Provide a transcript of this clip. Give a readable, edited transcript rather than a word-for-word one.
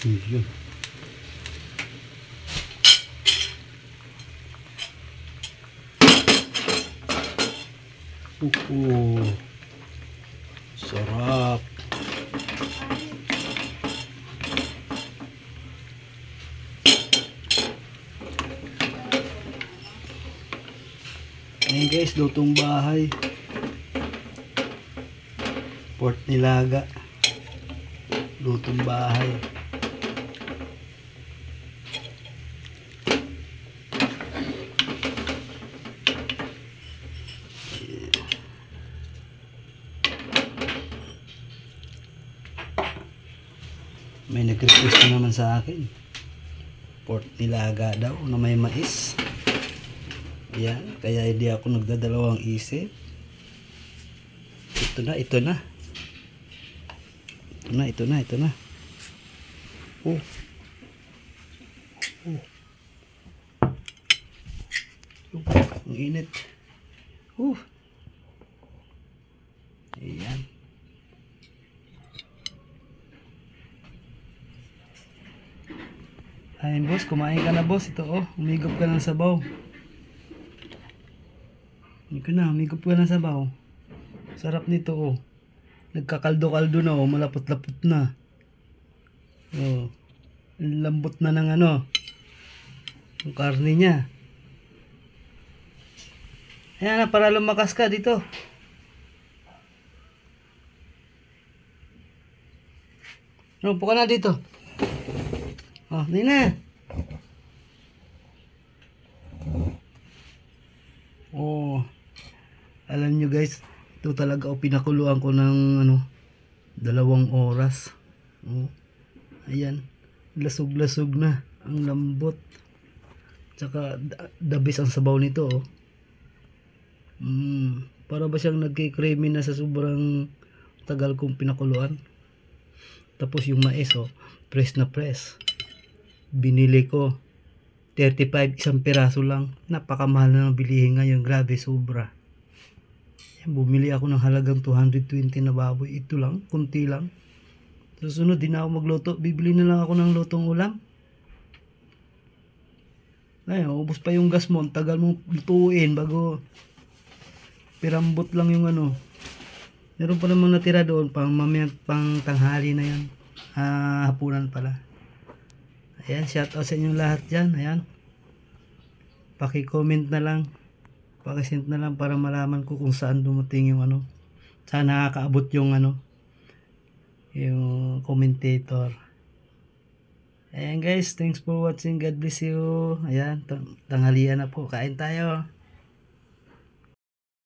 Yun. Sarap. Ayan guys, lutong bahay. Pork nilaga. Lutong bahay. May nag-request na naman sa akin. Pork nilaga daw na may mais. Ayan, kaya hindi ako nagdadalawang isip. Ito na. Ito na. Oh. Ang init. Ayan. Ayun boss, kumain ka na boss. Ito oh, umigop ka ng sabaw. Umigop ka ng sabaw. Sarap nito oh. Nagkakaldo-kaldo na oh, malapot-lapot na. Oh. Lambot na ng ano. Yung karne niya. Ayan na, para lumakas ka dito. Upo ka na dito. Oh, hindi na. Oh. Alam nyo guys, ito talaga pinakuluan ko ng 2 oras. Oh. Ayan. Lasog-lasog na. Ang lambot. Tsaka dabis ang sabaw nito oh. Para ba siyang nagki-creamy na sa sobrang tagal kong pinakuluan. Tapos yung mais oh, press na press. Binili ko 35 isang piraso lang. Napakamahal na ng bilihin ngayon. Grabe, sobra. Yan, bumili ako ng halagang 220 na baboy. Ito lang, kunti lang. Susunod, di na ako magluto. Bibili na lang ako ng lutong ulam. Ay, ubos pa yung gas mo. Tagal mong lutuin bago pirambot lang yung ano. Meron pa namang natira doon. Pang tanghali na yan. Hapunan pala. Ayan, shout out sa inyong lahat dyan. Ayan. Paki-comment na lang. Paki-send na lang para malaman ko kung saan dumating yung ano. Saan nakakaabot yung ano. Yung commentator. Ayan guys, thanks for watching. God bless you. Ayan, tanghalian na po. Kain tayo.